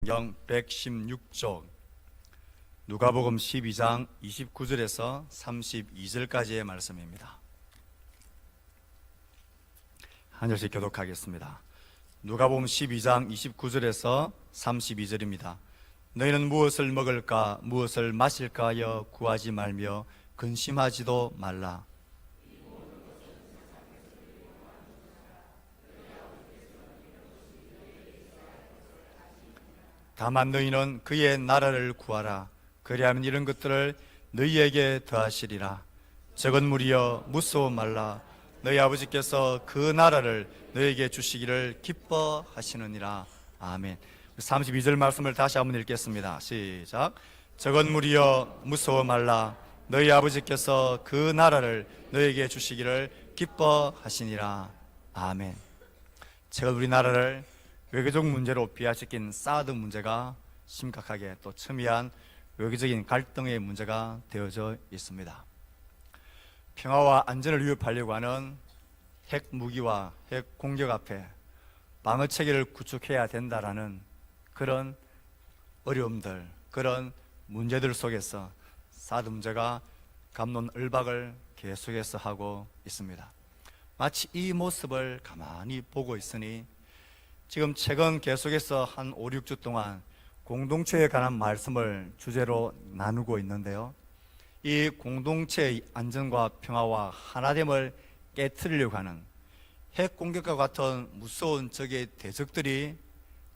성경 116쪽 누가복음 12장 29절에서 32절까지의 말씀입니다. 한 절씩 교독하겠습니다. 누가복음 12장 29절에서 32절입니다. 너희는 무엇을 먹을까 무엇을 마실까 하여 구하지 말며 근심하지도 말라. 다만 너희는 그의 나라를 구하라. 그리하면 이런 것들을 너희에게 더하시리라. 적은 무리여 무서워 말라. 너희 아버지께서 그 나라를 너희에게 주시기를 기뻐하시느니라. 아멘. 32절 말씀을 다시 한번 읽겠습니다. 시작. 적은 무리여 무서워 말라. 너희 아버지께서 그 나라를 너희에게 주시기를 기뻐하시니라. 아멘. 제가 우리나라를 외교적 문제로 비화시킨 사드 문제가 심각하게 또 첨예한 외교적인 갈등의 문제가 되어져 있습니다. 평화와 안전을 위협하려고 하는 핵 무기와 핵 공격 앞에 방어 체계를 구축해야 된다라는 그런 어려움들, 그런 문제들 속에서 사드 문제가 갑론을박을 계속해서 하고 있습니다. 마치 이 모습을 가만히 보고 있으니 지금 최근 계속해서 한 5, 6주 동안 공동체에 관한 말씀을 주제로 나누고 있는데요. 이 공동체의 안전과 평화와 하나됨을 깨트리려고 하는 핵 공격과 같은 무서운 적의 대적들이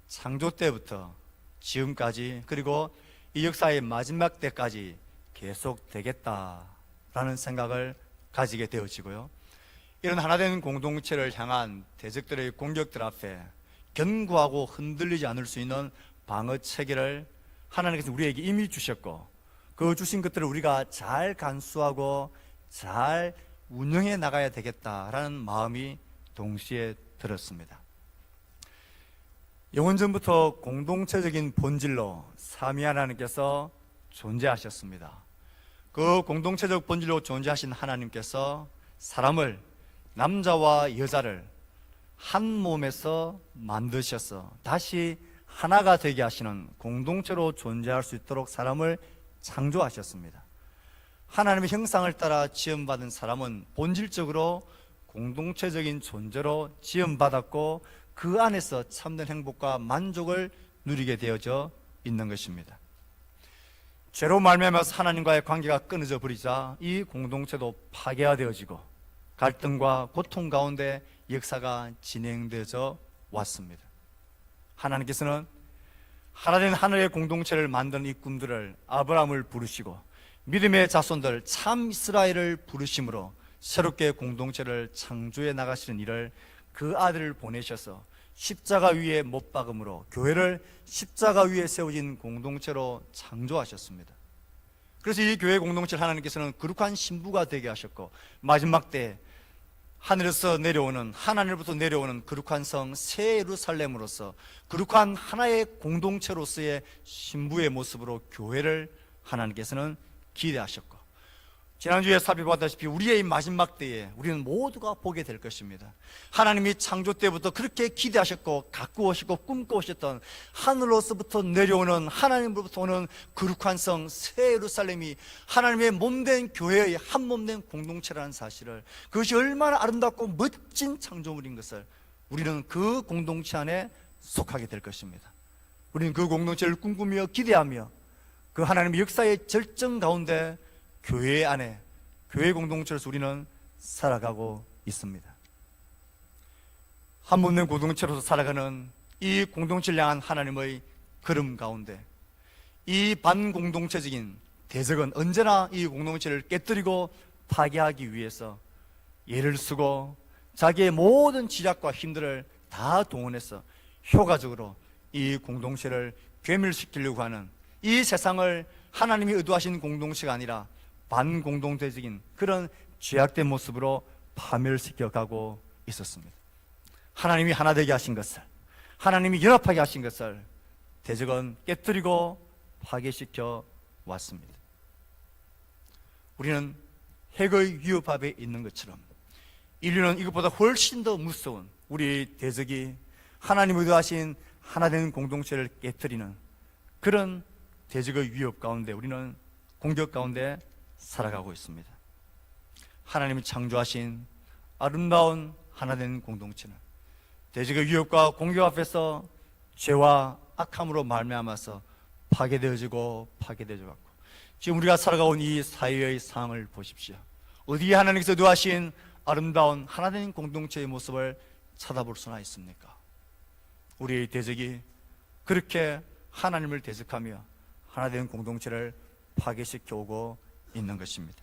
창조 때부터 지금까지 그리고 이 역사의 마지막 때까지 계속되겠다라는 생각을 가지게 되어지고요. 이런 하나된 공동체를 향한 대적들의 공격들 앞에 견고하고 흔들리지 않을 수 있는 방어 체계를 하나님께서 우리에게 이미 주셨고 그 주신 것들을 우리가 잘 간수하고 잘 운영해 나가야 되겠다라는 마음이 동시에 들었습니다. 영원전부터 공동체적인 본질로 삼위 하나님께서 존재하셨습니다. 그 공동체적 본질로 존재하신 하나님께서 사람을, 남자와 여자를 한 몸에서 만드셔서 다시 하나가 되게 하시는 공동체로 존재할 수 있도록 사람을 창조하셨습니다. 하나님의 형상을 따라 지음받은 사람은 본질적으로 공동체적인 존재로 지음받았고 그 안에서 참된 행복과 만족을 누리게 되어져 있는 것입니다. 죄로 말미암아서 하나님과의 관계가 끊어져 버리자 이 공동체도 파괴되어지고 갈등과 고통 가운데 역사가 진행되어져 왔습니다. 하나님께서는 하나된 하늘의 공동체를 만든 이 꿈들을 아브라함을 부르시고 믿음의 자손들 참 이스라엘을 부르심으로 새롭게 공동체를 창조해 나가시는 일을 그 아들을 보내셔서 십자가 위에 못 박음으로 교회를 십자가 위에 세워진 공동체로 창조하셨습니다. 그래서 이 교회 공동체를 하나님께서는 거룩한 신부가 되게 하셨고 마지막 때 하늘에서 내려오는 하나님으로부터 내려오는 거룩한 성 새 예루살렘으로서 거룩한 하나의 공동체로서의 신부의 모습으로 교회를 하나님께서는 기대하셨고 지난주에 살펴봤다시피 우리의 마지막 때에 우리는 모두가 보게 될 것입니다. 하나님이 창조 때부터 그렇게 기대하셨고 가꾸으셨고 꿈꿔오셨던 하늘로서부터 내려오는 하나님으로부터 오는 거룩한 성 새 예루살렘이 하나님의 몸된 교회의 한 몸된 공동체라는 사실을, 그것이 얼마나 아름답고 멋진 창조물인 것을 우리는 그 공동체 안에 속하게 될 것입니다. 우리는 그 공동체를 꿈꾸며 기대하며 그 하나님의 역사의 절정 가운데 교회 안에, 교회 공동체로서 우리는 살아가고 있습니다. 한 몸된 공동체로서 살아가는 이 공동체를 향한 하나님의 걸음 가운데 이 반공동체적인 대적은 언제나 이 공동체를 깨뜨리고 파괴하기 위해서 애를 쓰고 자기의 모든 지략과 힘들을 다 동원해서 효과적으로 이 공동체를 괴멸시키려고 하는, 이 세상을 하나님이 의도하신 공동체가 아니라 반공동체적인 그런 죄악된 모습으로 파멸시켜 가고 있었습니다. 하나님이 하나 되게 하신 것을, 하나님이 연합하게 하신 것을 대적은 깨뜨리고 파괴시켜 왔습니다. 우리는 핵의 위협 앞에 있는 것처럼 인류는 이것보다 훨씬 더 무서운 우리 대적이 하나님이 의도하신 하나 된 공동체를 깨뜨리는 그런 대적의 위협 가운데 우리는 공격 가운데 살아가고 있습니다. 하나님이 창조하신 아름다운 하나 된 공동체는 대적의 위협과 공격 앞에서 죄와 악함으로 말미암아서 파괴되어지고 갖고 지금 우리가 살아가온 이 사회의 상황을 보십시오. 어디에 하나님께서 두하신 아름다운 하나 된 공동체의 모습을 찾아볼 수나 있습니까? 우리의 대적이 그렇게 하나님을 대적하며 하나 된 공동체를 파괴시켜 오고 있는 것입니다.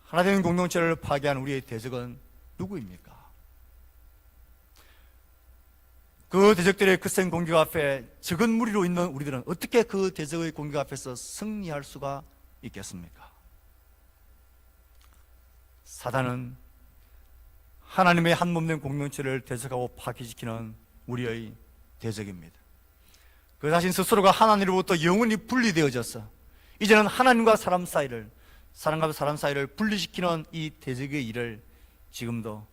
하나 된 공동체를 파괴한 우리의 대적은 누구입니까? 그 대적들의 거센 공격 앞에 적은 무리로 있는 우리들은 어떻게 그 대적의 공격 앞에서 승리할 수가 있겠습니까? 사단은 하나님의 한 몸 된 공동체를 대적하고 파괴시키는 우리의 대적입니다. 그 자신 스스로가 하나님으로부터 영원히 분리되어져서 이제는 하나님과 사람 사이를, 사람과 사람 사이를 분리시키는 이 대적의 일을 지금도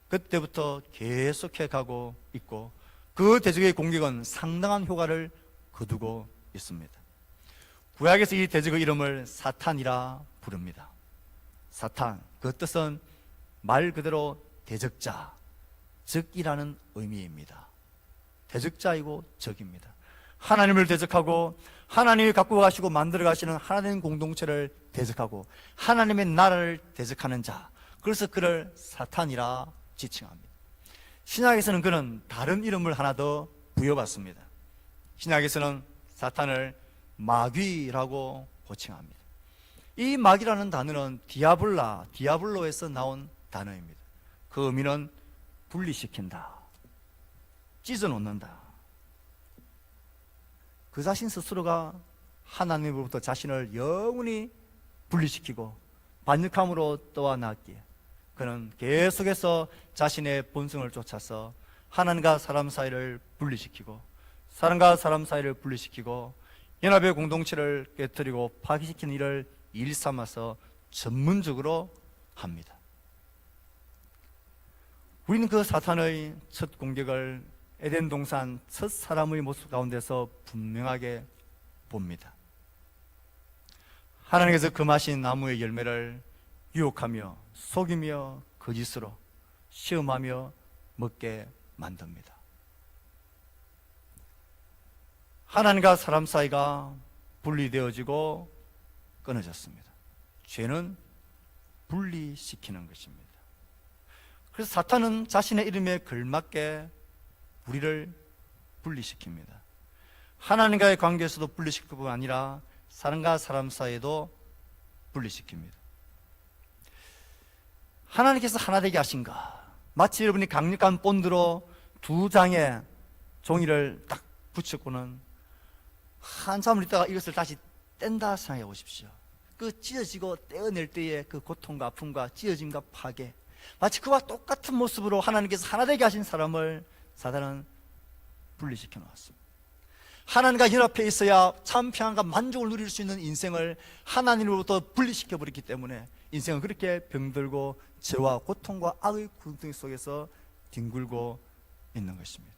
그때부터 계속해 가고 있고 그 대적의 공격은 상당한 효과를 거두고 있습니다. 구약에서 이 대적의 이름을 사탄이라 부릅니다. 사탄, 그 뜻은 말 그대로 대적자, 적이라는 의미입니다. 대적자이고 적입니다. 하나님을 대적하고 하나님이 갖고 가시고 만들어 가시는 하나님 공동체를 대적하고 하나님의 나라를 대적하는 자, 그래서 그를 사탄이라 지칭합니다. 신약에서는 그는 다른 이름을 하나 더 부여받습니다. 신약에서는 사탄을 마귀라고 호칭합니다. 이 마귀라는 단어는 디아블로에서 나온 단어입니다. 그 의미는 분리시킨다, 찢어놓는다. 그 자신 스스로가 하나님으로부터 자신을 영원히 분리시키고 반역함으로 떠나기에 그는 계속해서 자신의 본성을 쫓아서 하나님과 사람 사이를 분리시키고 사람과 사람 사이를 분리시키고 연합의 공동체를 깨뜨리고 파괴시키는 일을 일삼아서 전문적으로 합니다. 우리는 그 사탄의 첫 공격을 에덴 동산 첫 사람의 모습 가운데서 분명하게 봅니다. 하나님께서 금하신 나무의 열매를 유혹하며 속이며 거짓으로 시험하며 먹게 만듭니다. 하나님과 사람 사이가 분리되어지고 끊어졌습니다. 죄는 분리시키는 것입니다. 그래서 사탄은 자신의 이름에 걸맞게 우리를 분리시킵니다. 하나님과의 관계에서도 분리시킬 뿐 아니라 사람과 사람 사이에도 분리시킵니다. 하나님께서 하나 되게 하신가? 마치 여러분이 강력한 본드로 두 장의 종이를 딱 붙였고는 한참을 있다가 이것을 다시 뗀다 생각해 보십시오. 그 찢어지고 떼어낼 때의 그 고통과 아픔과 찢어짐과 파괴, 마치 그와 똑같은 모습으로 하나님께서 하나 되게 하신 사람을 사단은 분리시켜 놓았습니다. 하나님과 연합해 있어야 참 평안과 만족을 누릴 수 있는 인생을 하나님으로부터 분리시켜 버렸기 때문에 인생은 그렇게 병들고 죄와 고통과 악의 구덩이 속에서 뒹굴고 있는 것입니다.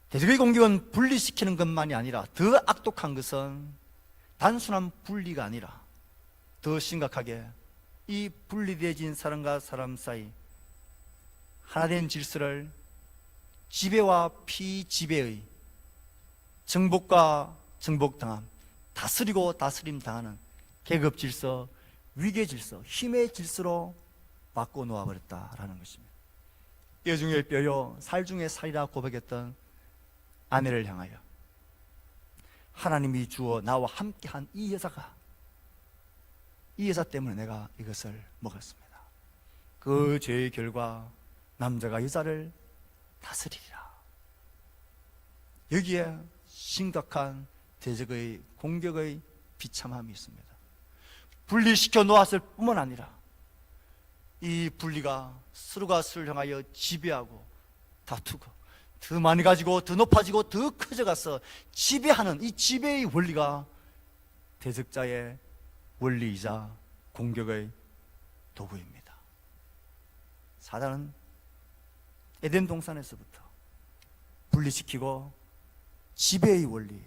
대적의 공격은 분리시키는 것만이 아니라 더 악독한 것은 단순한 분리가 아니라 더 심각하게 이 분리되어진 사람과 사람 사이 하나된 질서를 지배와 피지배의 정복과 정복당함, 다스리고 다스림 당하는 계급 질서, 위계 질서, 힘의 질서로 바꿔 놓아버렸다라는 것입니다. 뼈 중에 뼈요, 살 중에 살이라 고백했던 아내를 향하여 하나님이 주어 나와 함께한 이 여자가, 이 여자 때문에 내가 이것을 먹었습니다. 그 죄의 결과 남자가 여자를 다스리리라. 여기에 심각한 대적의 공격의 비참함이 있습니다. 분리시켜 놓았을 뿐만 아니라 이 분리가 서로가 서로를 향하여 지배하고 다투고 더 많이 가지고 더 높아지고 더 커져가서 지배하는 이 지배의 원리가 대적자의 원리이자 공격의 도구입니다. 사단은 에덴 동산에서부터 분리시키고 지배의 원리,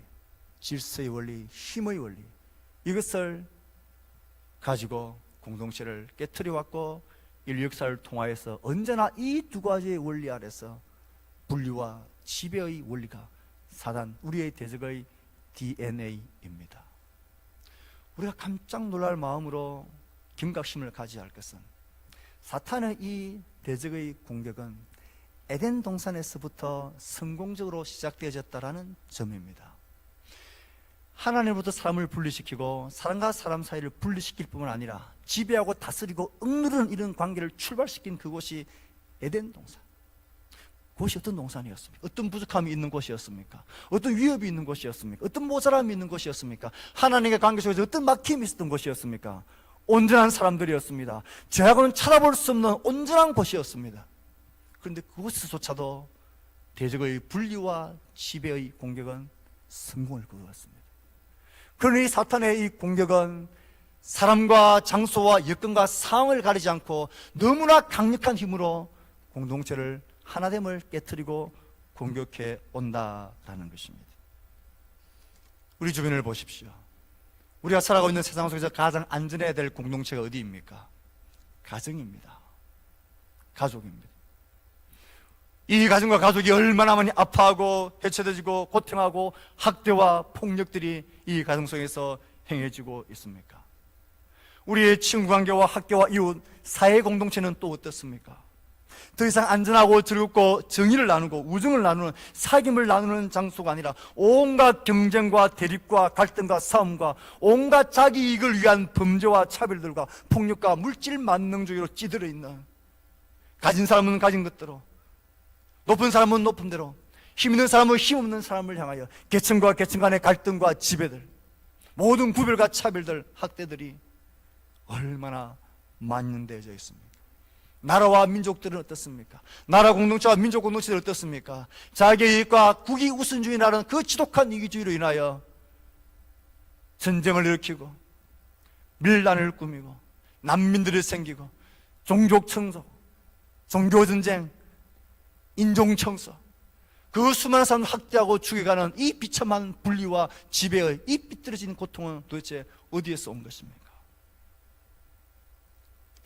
질서의 원리, 힘의 원리, 이것을 가지고 공동체를 깨트려 왔고 인류 역사를 통하여서 언제나 이 두 가지의 원리 아래서 분리와 지배의 원리가 사단, 우리의 대적의 DNA입니다. 우리가 깜짝 놀랄 마음으로 경각심을 가져야 할 것은 사탄의 이 대적의 공격은 에덴 동산에서부터 성공적으로 시작되어졌다라는 점입니다. 하나님으로부터 사람을 분리시키고 사람과 사람 사이를 분리시킬 뿐만 아니라 지배하고 다스리고 억누르는 이런 관계를 출발시킨 그곳이 에덴 동산. 그것이 어떤 동산이었습니까? 어떤 부족함이 있는 곳이었습니까? 어떤 위협이 있는 곳이었습니까? 어떤 모자람이 있는 곳이었습니까? 하나님의 관계 속에서 어떤 막힘이 있었던 곳이었습니까? 온전한 사람들이었습니다. 죄하고는 찾아볼 수 없는 온전한 곳이었습니다. 그런데 그곳에서조차도 대적의 분리와 지배의 공격은 성공을 거두었습니다. 그러니 사탄의 이 공격은 사람과 장소와 여건과 상황을 가리지 않고 너무나 강력한 힘으로 공동체를 하나됨을 깨트리고 공격해 온다라는 것입니다. 우리 주변을 보십시오. 우리가 살아가고 있는 세상 속에서 가장 안전해야 될 공동체가 어디입니까? 가정입니다. 가족입니다. 이 가정과 가족이 얼마나 많이 아파하고 해체되지고 고통하고 학대와 폭력들이 이 가정 속에서 행해지고 있습니까? 우리의 친구관계와 학교와 이웃, 사회 공동체는 또 어떻습니까? 더 이상 안전하고 즐겁고 정의를 나누고 우정을 나누는 사귐을 나누는 장소가 아니라 온갖 경쟁과 대립과 갈등과 싸움과 온갖 자기 이익을 위한 범죄와 차별들과 폭력과 물질 만능주의로 찌들어 있는, 가진 사람은 가진 것대로, 높은 사람은 높은 대로, 힘 있는 사람은 힘 없는 사람을 향하여 계층과 계층 간의 갈등과 지배들, 모든 구별과 차별들, 학대들이 얼마나 만연되어져 있습니까? 나라와 민족들은 어떻습니까? 나라 공동체와 민족 공동체들은 어떻습니까? 자기의 이익과 국위 우선주의라는 그 지독한 이기주의로 인하여 전쟁을 일으키고 밀란을 꾸미고 난민들이 생기고 종족 청소, 종교전쟁, 인종청소, 그 수많은 사람을 학대하고 죽여가는 이 비참한 분리와 지배의 이 삐뚤어진 고통은 도대체 어디에서 온 것입니까?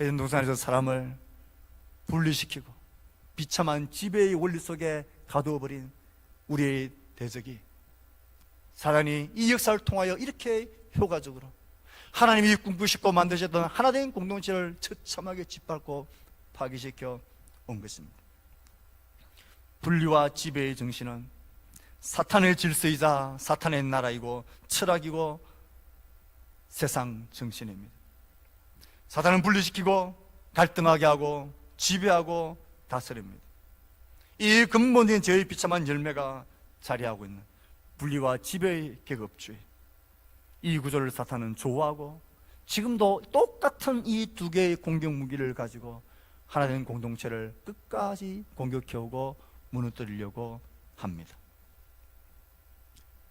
에덴 동산에서 사람을 분리시키고 비참한 지배의 원리 속에 가두어버린 우리의 대적이 사단이 이 역사를 통하여 이렇게 효과적으로 하나님이 꿈꾸시고 만드셨던 하나된 공동체를 처참하게 짓밟고 파괴시켜 온 것입니다. 분리와 지배의 정신은 사탄의 질서이자 사탄의 나라이고 철학이고 세상 정신입니다. 사탄은 분리시키고 갈등하게 하고 지배하고 다스립니다. 이 근본적인 죄의 비참한 열매가 자리하고 있는 분리와 지배의 계급주의, 이 구조를 사탄은 좋아하고 지금도 똑같은 이 두 개의 공격 무기를 가지고 하나된 공동체를 끝까지 공격해오고 무너뜨리려고 합니다.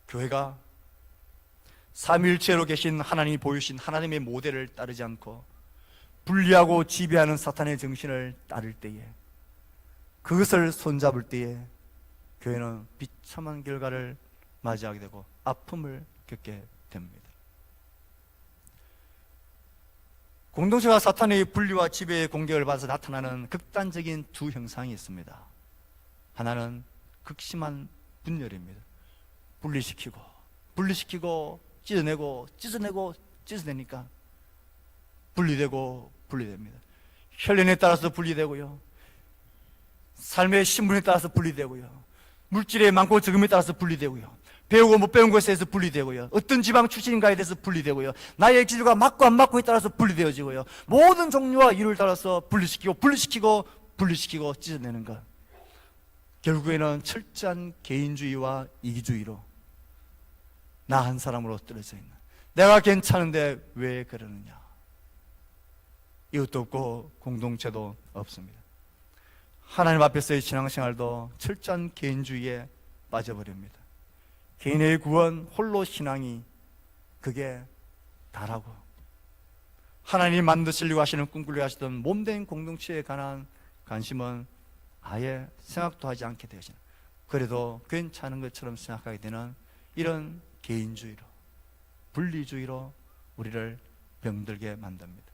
교회가 삼위일체로 계신 하나님이 보여주신 하나님의 모델을 따르지 않고 분리하고 지배하는 사탄의 정신을 따를 때에, 그것을 손잡을 때에 교회는 비참한 결과를 맞이하게 되고 아픔을 겪게 됩니다. 공동체가 사탄의 분리와 지배의 공격을 받아서 나타나는 극단적인 두 형상이 있습니다. 하나는 극심한 분열입니다. 분리시키고 찢어내니까 분리됩니다. 혈연에 따라서 분리되고요, 삶의 신분에 따라서 분리되고요, 물질의 많고 적음에 따라서 분리되고요, 배우고 못 배운 것에 대해서 분리되고요, 어떤 지방 출신인가에 대해서 분리되고요, 나의 기질과 맞고 안 맞고에 따라서 분리되어지고요, 모든 종류와 이유를 따라서 분리시키고 찢어내는 것, 결국에는 철저한 개인주의와 이기주의로 나 한 사람으로 떨어져 있는, 내가 괜찮은데 왜 그러느냐, 이것도 없고 공동체도 없습니다. 하나님 앞에서의 신앙생활도 철저한 개인주의에 빠져버립니다. 개인의 구원, 홀로 신앙이 그게 다라고, 하나님 만드시려고 하시는 꿈꾸려 하시던 몸된 공동체에 관한 관심은 아예 생각도 하지 않게 되어지는, 그래도 괜찮은 것처럼 생각하게 되는 이런 개인주의로, 분리주의로 우리를 병들게 만듭니다.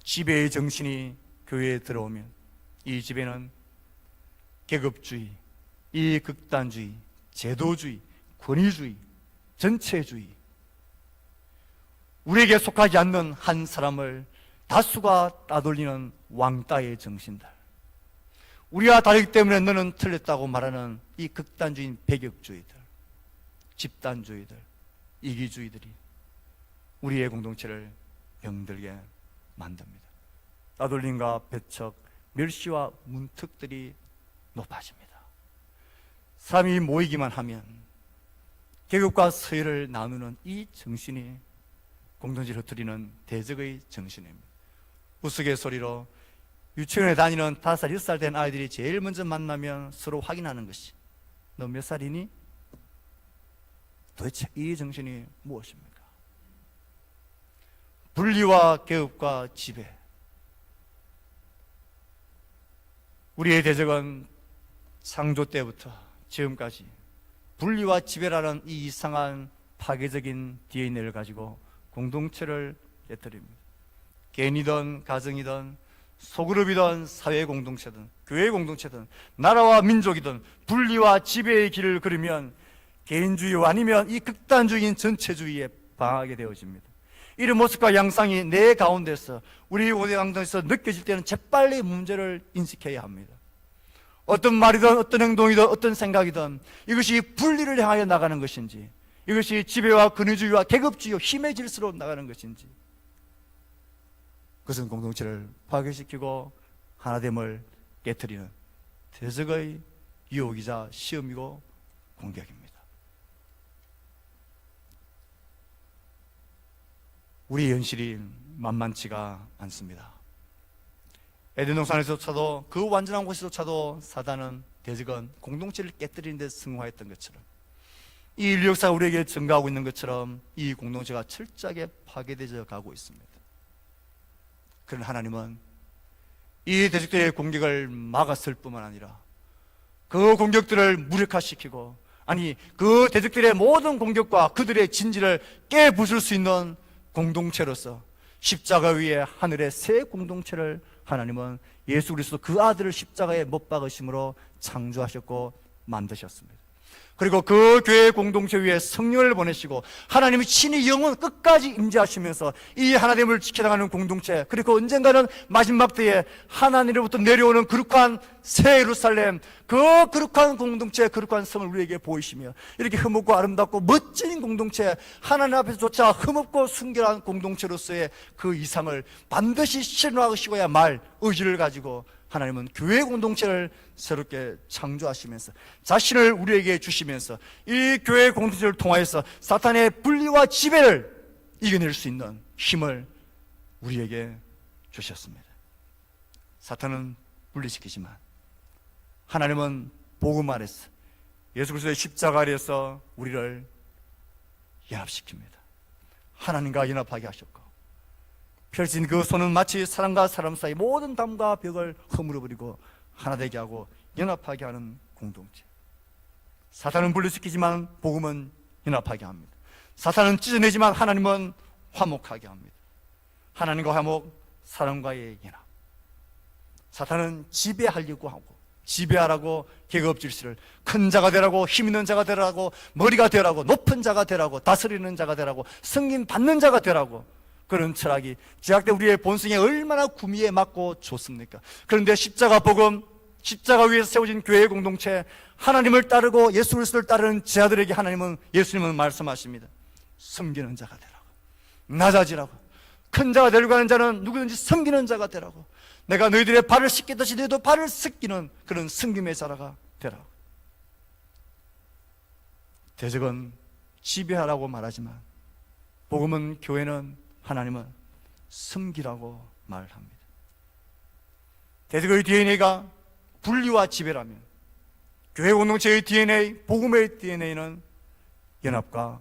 지배의 정신이 교회에 들어오면 이 지배는 계급주의, 이 극단주의, 제도주의, 권위주의, 전체주의, 우리에게 속하지 않는 한 사람을 다수가 따돌리는 왕따의 정신들, 우리와 다르기 때문에 너는 틀렸다고 말하는 이 극단주의 배격주의들, 집단주의들, 이기주의들이 우리의 공동체를 병들게 만듭니다. 따돌림과 배척, 멸시와 문턱들이 높아집니다. 사람이 모이기만 하면 계급과 서열을 나누는 이 정신이 공동체를 흩트리는 대적의 정신입니다. 우스갯소리로 유치원에 다니는 5살, 6살 된 아이들이 제일 먼저 만나면 서로 확인하는 것이 너 몇 살이니? 도대체 이 정신이 무엇입니까? 분리와 계급과 지배, 우리의 대적은 창조 때부터 지금까지 분리와 지배라는 이 이상한 파괴적인 DNA를 가지고 공동체를 깨뜨립니다. 개인이든 가정이든 소그룹이든 사회 공동체든 교회 공동체든 나라와 민족이든 분리와 지배의 길을 걸으면 개인주의 아니면 이 극단적인 전체주의에 방하게 되어집니다. 이런 모습과 양상이 내 가운데서 우리 공동체에서 느껴질 때는 재빨리 문제를 인식해야 합니다. 어떤 말이든 어떤 행동이든 어떤 생각이든 이것이 분리를 향하여 나가는 것인지, 이것이 지배와 권위주의와 계급주의와 힘의 질서로 나가는 것인지, 그것은 공동체를 파괴시키고 하나됨을 깨트리는 대적의 유혹이자 시험이고 공격입니다. 우리의 현실이 만만치가 않습니다. 에덴 동산에서조차도, 그 완전한 곳에서조차도 사단은, 대적은 공동체를 깨뜨리는 데 성공했던 것처럼, 이 인류 역사가 우리에게 증가하고 있는 것처럼 이 공동체가 철저하게 파괴되어 가고 있습니다. 그런 하나님은 이 대적들의 공격을 막았을 뿐만 아니라 그 공격들을 무력화시키고, 아니 그 대적들의 모든 공격과 그들의 진지를 깨부술 수 있는 공동체로서 십자가 위에 하늘의 새 공동체를 하나님은 예수 그리스도 그 아들을 십자가에 못 박으심으로 창조하셨고 만드셨습니다. 그리고 그 교회 공동체 위에 성령을 보내시고 하나님이 친히 영원 끝까지 임재하시면서 이 하나님을 지켜나가는 공동체, 그리고 언젠가는 마지막 때에 하나님으로부터 내려오는 거룩한 새 예루살렘, 그 거룩한 공동체, 거룩한 성을 우리에게 보이시며 이렇게 흠없고 아름답고 멋진 공동체, 하나님 앞에서조차 흠없고 순결한 공동체로서의 그 이상을 반드시 실현하시고야 말 의지를 가지고 하나님은 교회 공동체를 새롭게 창조하시면서 자신을 우리에게 주시면서 이 교회 공동체를 통하여서 사탄의 분리와 지배를 이겨낼 수 있는 힘을 우리에게 주셨습니다. 사탄은 분리시키지만 하나님은 복음 아래서 예수 그리스도의 십자가 아래서 우리를 연합시킵니다. 하나님과 연합하게 하셨고, 펼친 그 손은 마치 사람과 사람 사이 모든 담과 벽을 허물어버리고 하나 되게 하고 연합하게 하는 공동체. 사탄은 분리시키지만 복음은 연합하게 합니다. 사탄은 찢어내지만 하나님은 화목하게 합니다. 하나님과 화목, 사람과의 연합. 사탄은 지배하려고 하고, 지배하라고 계급 질서를, 큰 자가 되라고, 힘 있는 자가 되라고, 머리가 되라고, 높은 자가 되라고, 다스리는 자가 되라고, 승인 받는 자가 되라고, 그런 철학이 제약된 우리의 본성에 얼마나 구미에 맞고 좋습니까? 그런데 십자가 복음, 십자가 위에서 세워진 교회 공동체, 하나님을 따르고 예수 그리스도를 따르는 제자들에게 하나님은, 예수님은 말씀하십니다. 섬기는 자가 되라고, 낮아지라고, 큰 자가 되려고 하는 자는 누구든지 섬기는 자가 되라고, 내가 너희들의 발을 씻기듯이 너희도 발을 씻기는 그런 섬김의 자라가 되라고. 대적은 지배하라고 말하지만 복음은, 교회는, 하나님은 섬기라고 말합니다. 대적의 DNA가 분리와 지배라면 교회 공동체의 DNA, 복음의 DNA는 연합과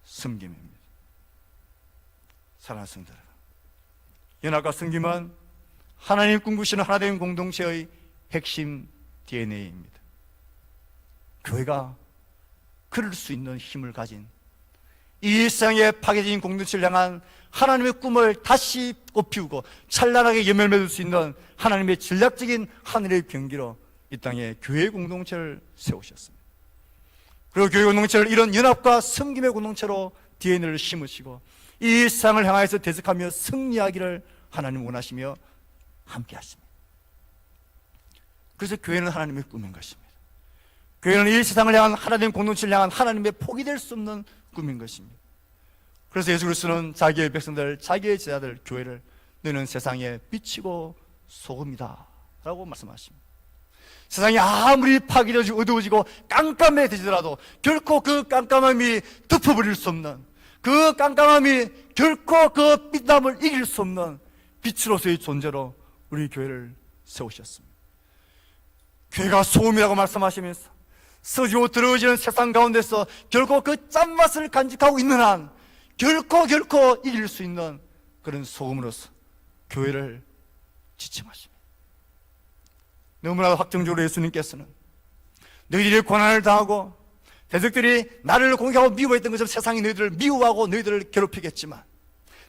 섬김입니다. 사랑하는 성도 여러분, 연합과 섬김은 하나님 꿈꾸시는 하나된 공동체의 핵심 DNA입니다. 교회가 그럴 수 있는 힘을 가진, 이 세상에 파괴적인 공동체를 향한 하나님의 꿈을 다시 꽃피우고 찬란하게 열매를 맺을 수 있는 하나님의 전략적인 하늘의 병기로 이 땅에 교회 공동체를 세우셨습니다. 그리고 교회 공동체를 이런 연합과 섬김의 공동체로 DNA를 심으시고 이 세상을 향하여서 대적하며 승리하기를 하나님 원하시며 함께 하십니다. 그래서 교회는 하나님의 꿈인 것입니다. 교회는 이 세상을 향한 하나님 공동체를 향한 하나님의 포기될 수 없는 꿈인 것입니다. 그래서 예수 그리스도는 자기의 백성들, 자기의 제자들, 교회를 너희는 세상에 빛이고 소금이다 라고 말씀하십니다. 세상이 아무리 파괴되어지고 어두워지고 깜깜해지더라도 결코 그 깜깜함이 덮어버릴 수 없는, 그 깜깜함이 결코 그 빛남을 이길 수 없는 빛으로서의 존재로 우리 교회를 세우셨습니다. 교회가 소금이라고 말씀하시면서 서지고 더러워지는 세상 가운데서 결코 그 짠맛을 간직하고 있는 한 결코 이길 수 있는 그런 소금으로서 교회를 지침하십니다. 너무나도 확정적으로 예수님께서는 너희들이 고난을 당하고 대적들이 나를 공격하고 미워했던 것처럼 세상이 너희들을 미워하고 너희들을 괴롭히겠지만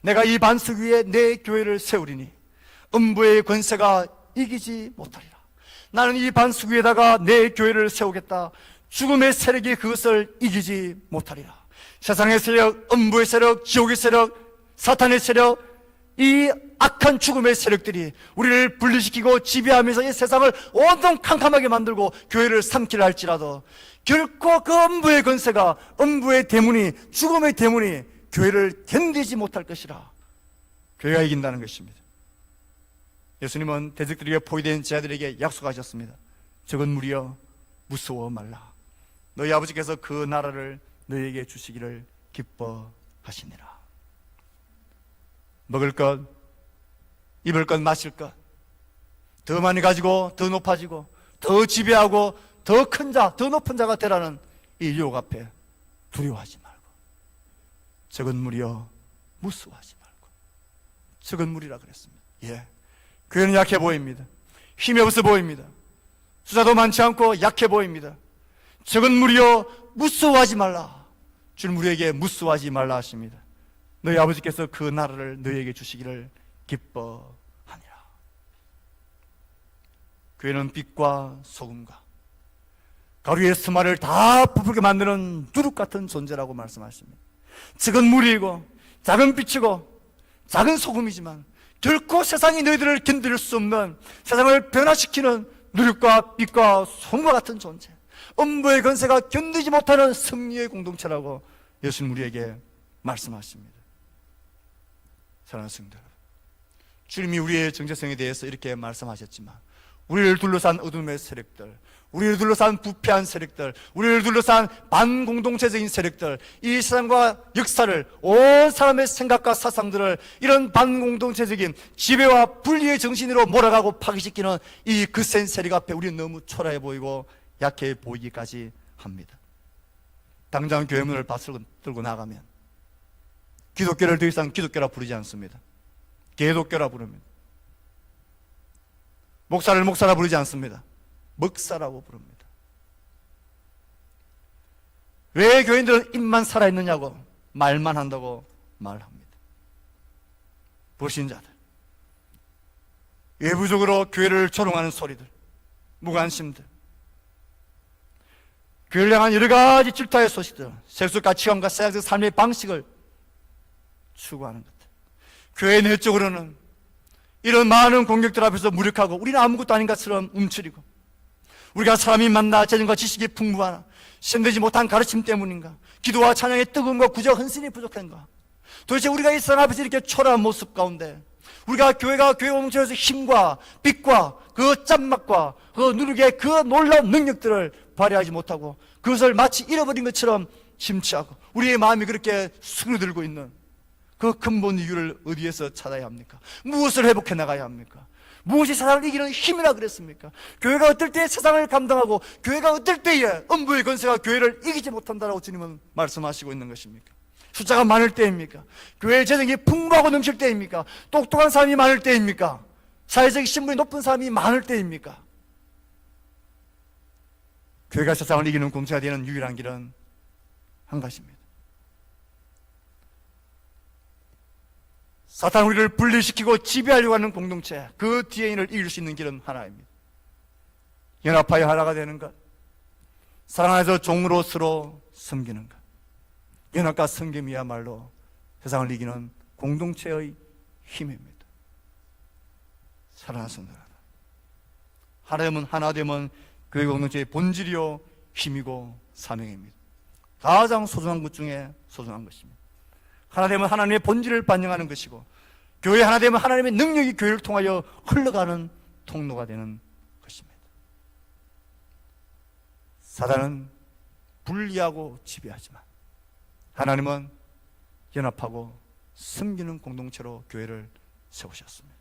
내가 이 반석 위에 내 교회를 세우리니 음부의 권세가 이기지 못하리라. 나는 이 반석 위에다가 내 교회를 세우겠다. 죽음의 세력이 그것을 이기지 못하리라. 세상의 세력, 음부의 세력, 지옥의 세력, 사탄의 세력, 이 악한 죽음의 세력들이 우리를 분리시키고 지배하면서 이 세상을 온통 캄캄하게 만들고 교회를 삼키려 할지라도 결코 그 음부의 권세가, 음부의 대문이, 죽음의 대문이 교회를 견디지 못할 것이라. 교회가 이긴다는 것입니다. 예수님은 대적들에게 포위된 제자들에게 약속하셨습니다. 적은 무리여 무서워 말라. 너희 아버지께서 그 나라를 너희에게 주시기를 기뻐하시니라. 먹을 것, 입을 것, 마실 것 더 많이 가지고 더 높아지고 더 지배하고 더 큰 자, 더 높은 자가 되라는 이 유혹 앞에 두려워하지 말고, 적은 무리여 무서워하지 말고. 적은 무리라 그랬습니다. 교회는 약해 보입니다. 힘이 없어 보입니다. 숫자도 많지 않고 약해 보입니다. 적은 무리여 무서워하지 말라. 주는 우리에게 무서워하지 말라 하십니다. 너희 아버지께서 그 나라를 너희에게 주시기를 기뻐하니라. 교회는 빛과 소금과 가루의 스마를 다 부풀게 만드는 누룩 같은 존재라고 말씀하십니다. 적은 무리이고 작은 빛이고 작은 소금이지만 결코 세상이 너희들을 견딜 수 없는, 세상을 변화시키는 누룩과 빛과 소금과 같은 존재, 음부의 권세가 견디지 못하는 승리의 공동체라고 예수님 우리에게 말씀하십니다. 사랑하는 성도 여러분, 주님이 우리의 정체성에 대해서 이렇게 말씀하셨지만 우리를 둘러싼 어둠의 세력들, 우리를 둘러싼 부패한 세력들, 우리를 둘러싼 반공동체적인 세력들, 이 세상과 역사를, 온 사람의 생각과 사상들을 이런 반공동체적인 지배와 분리의 정신으로 몰아가고 파괴시키는 이 거센 세력 앞에 우리는 너무 초라해 보이고 약해 보이기까지 합니다. 당장 교회 문을 들고 나가면 기독교를 더 이상 기독교라 부르지 않습니다. 개독교라 부릅니다. 목사를 목사라 부르지 않습니다. 먹사라고 부릅니다. 왜 교인들은 입만 살아있느냐고, 말만 한다고 말합니다. 불신자들, 외부적으로 교회를 조롱하는 소리들, 무관심들, 교회를 향한 여러 가지 질타의 소식들, 세속 가치관과 세상적 삶의 방식을 추구하는 것들, 교회 내적으로는 이런 많은 공격들 앞에서 무력하고 우리는 아무것도 아닌 것처럼 움츠리고, 우리가 사람이 만나 재능과 지식이 풍부하나 시험되지 못한 가르침 때문인가, 기도와 찬양의 뜨거움과 구제와 헌신이 부족한가, 도대체 우리가 이 세상 앞에서 이렇게 초라한 모습 가운데 우리가 교회가 교회 공동체에서 힘과 빛과 그 짠맛과 그 누룩의 그 놀라운 능력들을 발휘하지 못하고 그것을 마치 잃어버린 것처럼 심취하고 우리의 마음이 그렇게 수그러들고 있는 그 근본 이유를 어디에서 찾아야 합니까? 무엇을 회복해 나가야 합니까? 무엇이 세상을 이기는 힘이라 그랬습니까? 교회가 어떨 때 세상을 감당하고 교회가 어떨 때에 음부의 권세가 교회를 이기지 못한다라고 주님은 말씀하시고 있는 것입니까? 숫자가 많을 때입니까? 교회의 재정이 풍부하고 넘칠 때입니까? 똑똑한 사람이 많을 때입니까? 사회적 신분이 높은 사람이 많을 때입니까? 교회가 세상을 이기는 공동체가 되는 유일한 길은 한 가지입니다. 사탄 우리를 분리시키고 지배하려고 하는 공동체, 그 뒤에인을 이길 수 있는 길은 하나입니다. 연합하여 하나가 되는 것, 사랑 안에서 종으로 서로 섬기는 것, 연합과 섬김이야말로 세상을 이기는 공동체의 힘입니다. 사랑하는 성도들, 하나됨은 하나됨은 교회 공동체의 본질이요 힘이고 사명입니다. 가장 소중한 것 중에 소중한 것입니다. 하나됨은 하나님의 본질을 반영하는 것이고, 교회 하나됨은 하나님의 능력이 교회를 통하여 흘러가는 통로가 되는 것입니다. 사단은 분리하고 지배하지만 하나님은 연합하고 섬기는 공동체로 교회를 세우셨습니다.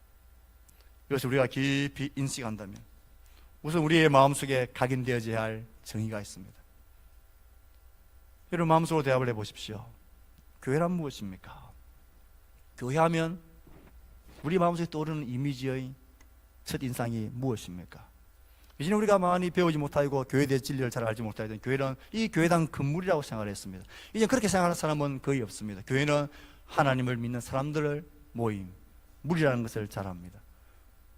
이것을 우리가 깊이 인식한다면 우선 우리의 마음속에 각인되어져야 할 정의가 있습니다. 여러분 마음속으로 대답을 해보십시오. 교회란 무엇입니까? 교회하면 우리 마음속에 떠오르는 이미지의 첫 인상이 무엇입니까? 이제는 우리가 많이 배우지 못하고 교회에 대해 진리를 잘 알지 못하던 교회는 이 교회당 건물이라고 생각을 했습니다. 이제 그렇게 생각하는 사람은 거의 없습니다. 교회는 하나님을 믿는 사람들을 모임, 무리라는 것을 잘 압니다.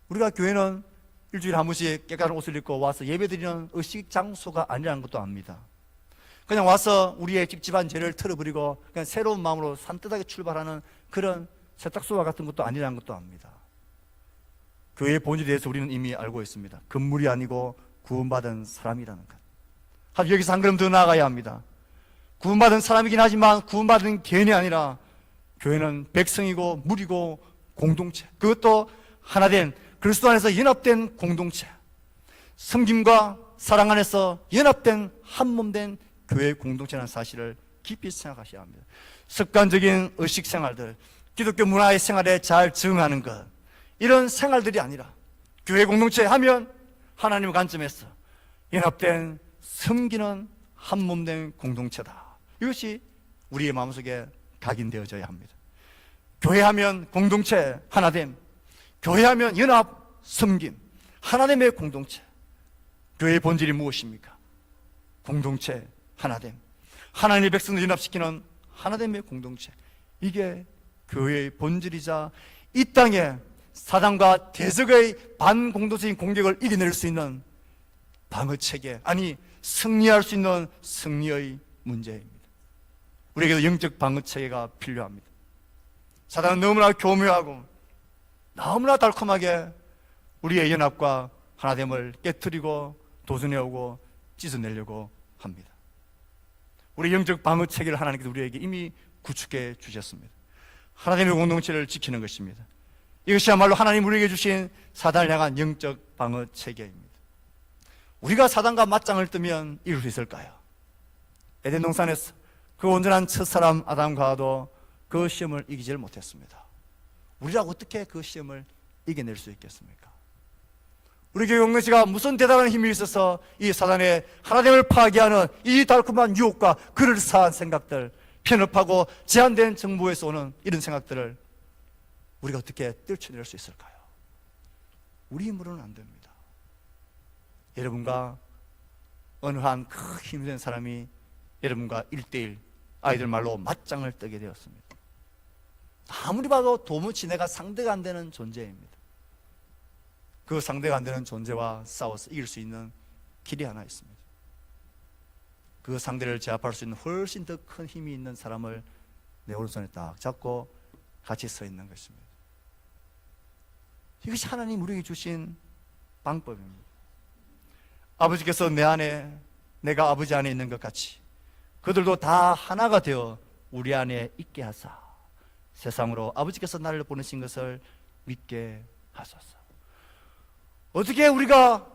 우리가 교회는 일주일에 한 번씩 깨끗한 옷을 입고 와서 예배드리는 의식 장소가 아니라는 것도 압니다. 그냥 와서 우리의 찝찝한 죄를 털어버리고 그냥 새로운 마음으로 산뜻하게 출발하는 그런 세탁소와 같은 것도 아니라는 것도 압니다. 교회의 본질에 대해서 우리는 이미 알고 있습니다. 건물이 아니고 구원받은 사람이라는 것. 하지만 여기서 한 걸음 더 나아가야 합니다. 구원받은 사람이긴 하지만 구원받은 개인이 아니라 교회는 백성이고 무리고 공동체, 그것도 하나된 그리스도 안에서 연합된 공동체, 섬김과 사랑 안에서 연합된 한몸된 교회의 공동체라는 사실을 깊이 생각하셔야 합니다. 습관적인 의식 생활들, 기독교 문화의 생활에 잘 적응하는 것, 이런 생활들이 아니라 교회 공동체 하면 하나님의 관점에서 연합된 섬기는 한몸된 공동체다. 이것이 우리의 마음속에 각인되어져야 합니다. 교회하면 공동체 하나됨, 교회하면 연합 섬김, 하나됨의 공동체. 교회의 본질이 무엇입니까? 공동체 하나됨, 하나님의 백성을 연합시키는 하나됨의 공동체. 이게 교회의 본질이자 이 땅에 사단과 대적의 반공동체인 공격을 이겨낼 수 있는 방어체계, 아니 승리할 수 있는 승리의 문제입니다. 우리에게도 영적 방어체계가 필요합니다. 사단은 너무나 교묘하고 너무나 달콤하게 우리의 연합과 하나됨을 깨트리고 도전해오고 찢어내려고 합니다. 우리 영적 방어체계를 하나님께서 우리에게 이미 구축해 주셨습니다. 하나님의 공동체를 지키는 것입니다. 이것이야말로 하나님 우리에게 주신 사단을 향한 영적 방어체계입니다. 우리가 사단과 맞짱을 뜨면 이룰 수 있을까요? 에덴 동산에서 그 온전한 첫사람 아담과도 그 시험을 이기지를 못했습니다. 우리라고 어떻게 그 시험을 이겨낼 수 있겠습니까? 우리 교회 공동체가 무슨 대단한 힘이 있어서 이 사단의 하나됨을 파괴하는 이 달콤한 유혹과 그럴싸한 생각들, 편협하고 제한된 정보에서 오는 이런 생각들을 우리가 어떻게 떨쳐낼 수 있을까요? 우리 힘으로는 안 됩니다. 여러분과 어느 한 큰 힘센 사람이 여러분과 1대1 아이들 말로 맞짱을 뜨게 되었습니다. 아무리 봐도 도무지 내가 상대가 안 되는 존재입니다. 그 상대가 안 되는 존재와 싸워서 이길 수 있는 길이 하나 있습니다. 그 상대를 제압할 수 있는 훨씬 더 큰 힘이 있는 사람을 내 오른손에 딱 잡고 같이 서 있는 것입니다. 이것이 하나님 우리에게 주신 방법입니다. 아버지께서 내 안에, 내가 아버지 안에 있는 것 같이 그들도 다 하나가 되어 우리 안에 있게 하사 세상으로 아버지께서 나를 보내신 것을 믿게 하소서. 어떻게 우리가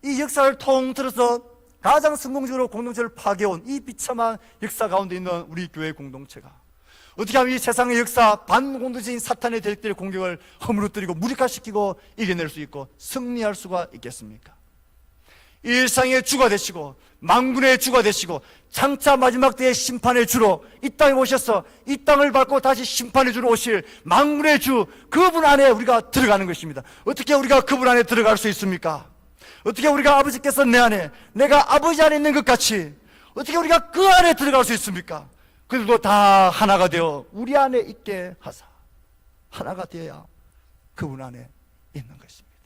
이 역사를 통틀어서 가장 성공적으로 공동체를 파괴해온 이 비참한 역사 가운데 있는 우리 교회 공동체가 어떻게 하면 이 세상의 역사 반공동체인 사탄의 대적들의 공격을 허물어뜨리고 무력화시키고 이겨낼 수 있고 승리할 수가 있겠습니까? 이 일상의 주가 되시고 만군의 주가 되시고 장차 마지막 때의 심판의 주로 이 땅에 오셔서 이 땅을 밟고 다시 심판의 주로 오실 만군의 주, 그분 안에 우리가 들어가는 것입니다. 어떻게 우리가 그분 안에 들어갈 수 있습니까? 어떻게 우리가 아버지께서 내 안에, 내가 아버지 안에 있는 것 같이 어떻게 우리가 그 안에 들어갈 수 있습니까? 그들도 다 하나가 되어 우리 안에 있게 하사. 하나가 되어야 그분 안에 있는 것입니다.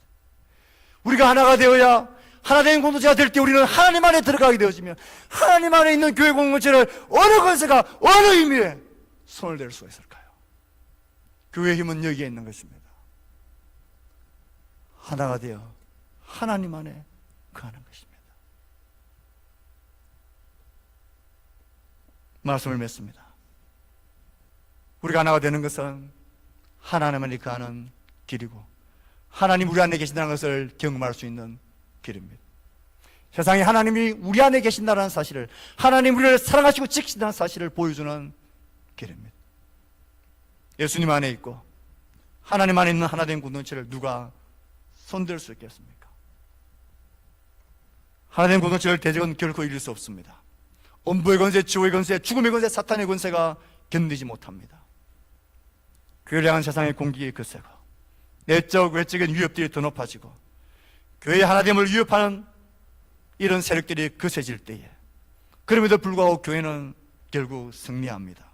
우리가 하나가 되어야 하나된 공동체가 될 때 우리는 하나님 안에 들어가게 되어지면 하나님 안에 있는 교회 공동체를 어느 권세가 어느 의미에 손을 댈 수가 있을까요? 교회의 힘은 여기에 있는 것입니다. 하나가 되어 하나님 안에 거하는 것입니다. 말씀을 맺습니다. 우리가 하나가 되는 것은 하나님 안에 거하는 길이고 하나님 우리 안에 계신다는 것을 경험할 수 있는 길입니다. 세상에 하나님이 우리 안에 계신다는 사실을, 하나님 우리를 사랑하시고 지키신다는 사실을 보여주는 길입니다. 예수님 안에 있고 하나님 안에 있는 하나된 공동체를 누가 손댈 수 있겠습니까? 하나된 공동체를 대적은 결코 이길 수 없습니다. 음부의 권세, 지옥의 권세, 죽음의 권세, 사탄의 권세가 견디지 못합니다. 교회를 향한 세상의 공격이 거세고 내적, 외적인 위협들이 더 높아지고 교회의 하나됨을 위협하는 이런 세력들이 거세질 때에 그럼에도 불구하고 교회는 결국 승리합니다.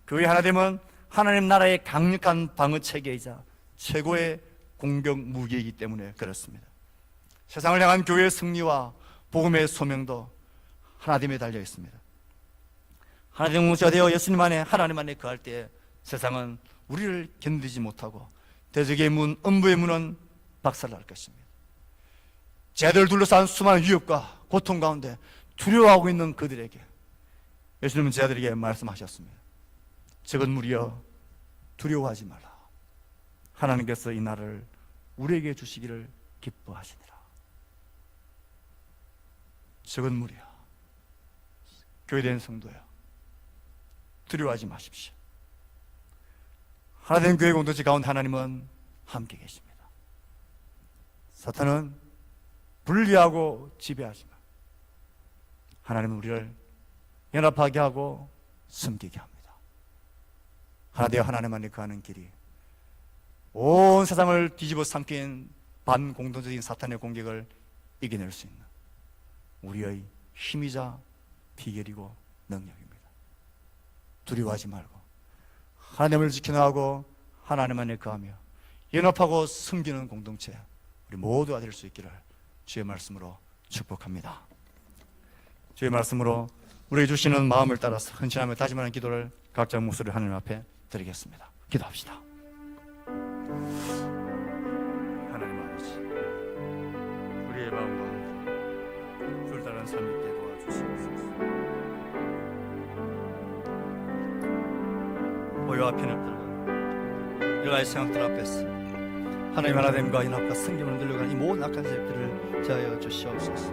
교회의 하나됨은 하나님 나라의 강력한 방어 체계이자 최고의 공격 무기이기 때문에 그렇습니다. 세상을 향한 교회의 승리와 복음의 소명도 하나됨에 달려 있습니다. 하나됨 공동체가 되어 예수님 안에 하나님 안에 거할 때 세상은 우리를 견디지 못하고 대적의 문, 음부의 문은 박살날 것입니다. 죄들 둘러싼 수많은 위협과 고통 가운데 두려워하고 있는 그들에게 예수님은 제자들에게 말씀하셨습니다. 적은 무리여 두려워하지 말라. 하나님께서 이 날을 우리에게 주시기를 기뻐하시니라. 적은 무리여, 교회된 성도여, 두려워하지 마십시오. 하나된 교회 공동체 가운데 하나님은 함께 계십니다. 사탄은 분리하고 지배하지만 하나님은 우리를 연합하게 하고 섬기게 합니다. 하나 되어 하나님 안에 거하는 길이 온 세상을 뒤집어 삼킨 반공동적인 사탄의 공격을 이겨낼 수 있는 우리의 힘이자 비결이고 능력입니다. 두려워하지 말고 하나님을 지켜나가고 하나님 안에 거하며 연합하고 섬기는 공동체 우리 모두가 될 수 있기를 주의 말씀으로 축복합니다. 주의 말씀으로 우리에게 주시는 마음을 따라서 헌신하며 다짐하는 기도를 각자 목소리를 하나님 앞에 드리겠습니다. 기도합시다. 하나님 아버지, 우리의 마음 가운데 불타는 삶이 있게 도와주시옵소서. 보혈 앞에 엎드려 여가의 생각들 앞에서 하나님 하나됨과 연합과 성경을 늘려가는 이 모든 악한 세력들을 제하여 주시옵소서.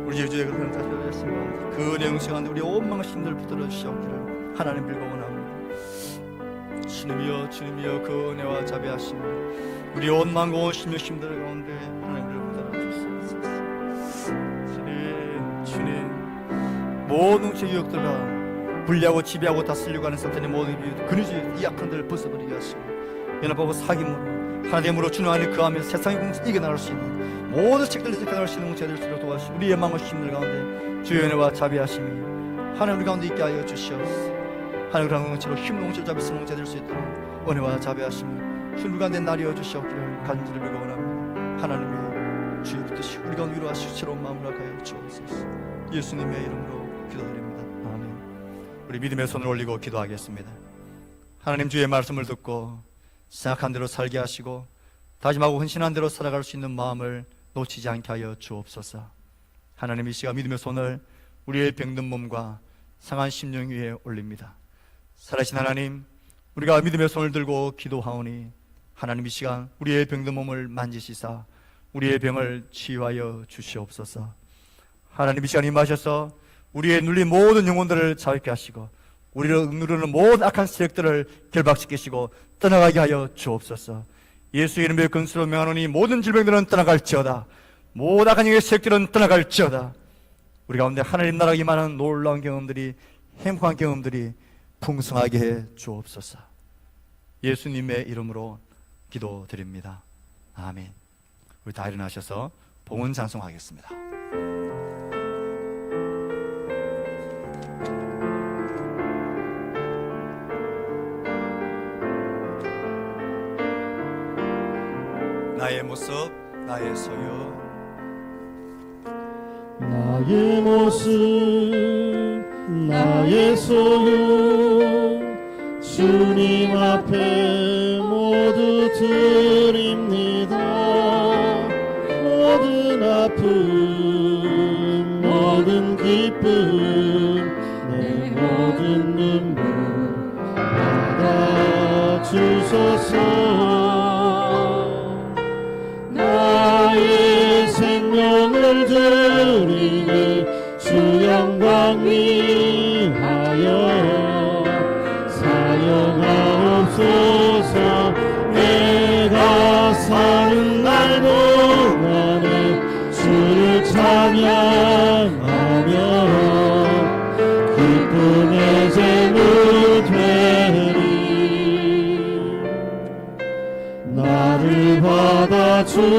우리 제주의 그런 자세를 했으면 그 내용 시간에 우리 온 마음과 힘들을 붙들어 주시옵기를 하나님 빌고 원합니다. 주님이여, 주님이여, 그 은혜와 자비하심이 우리 온 마음과 온 힘들 가운데 하나님을 붙들어 주시옵소서. 주님, 주님, 모든 죄 유혹들과 분리하고 지배하고 다스리려고 하는 사탄의 모든 근위주의 이 악한들을 벗어버리게 하시고 연합하고 사귐으로 하나님으로 주님 안에 거하며 세상의 공동체 이겨나갈 수 있는 모든 책들을 지켜나갈 수 있는 공동체가 될 수 있도록 도와주시고 우리의 마음과 힘들 가운데 주의 은혜와 자비하심이 하나님 우리 가운데 있게 하여 주시옵소서. 하나님 그런 공동체로 힘든 공동체로 잡을 수 있는 공동체가 될 수 있도록 은혜와 자비하심이 주님 우리 가운데 날이어 주시옵기를 간절히 빌고 원합니다. 하나님의 주의 붙드시고 우리 가운데 위로하시고 새로운 마음을 하여 주옵소서. 예수님의 이름으로 기도드립니다. 아멘. 우리 믿음의 손을 올리고 기도하겠습니다. 하나님 주의 말씀을 듣고 생각한 대로 살게 하시고 다짐하고 헌신한 대로 살아갈 수 있는 마음을 놓치지 않게 하여 주옵소서. 하나님 이 시간 믿음의 손을 우리의 병든 몸과 상한 심령 위에 올립니다. 살아계신 하나님, 우리가 믿음의 손을 들고 기도하오니 하나님 이 시간 우리의 병든 몸을 만지시사 우리의 병을 치유하여 주시옵소서. 하나님 이 시간 임하셔서 우리의 눌린 모든 영혼들을 자유케 하시고 우리를 억누르는 모든 악한 세력들을 결박시키시고 떠나가게 하여 주옵소서. 예수의 이름에 근수로 명하노니 모든 질병들은 떠나갈지어다. 모든 악한 영의 세력들은 떠나갈지어다. 우리 가운데 하나님 나라가 임하는 놀라운 경험들이, 행복한 경험들이 풍성하게 해 주옵소서. 예수님의 이름으로 기도드립니다. 아멘. 우리 다 일어나셔서 봉헌 찬송하겠습니다. 나의 모습 나의 소유, 나의 모습 나의 소유 주님 앞에 모두 드립니다. 모든 아픔 모든 기쁨 내 모든 눈물 받아주소서. 나의 생명을 드리니 주 영광 위하여 사용하옵소서. 내가 사는 날 동안에 주를 찬양하며 기쁨의 제물 되리. 나를 받아주소서.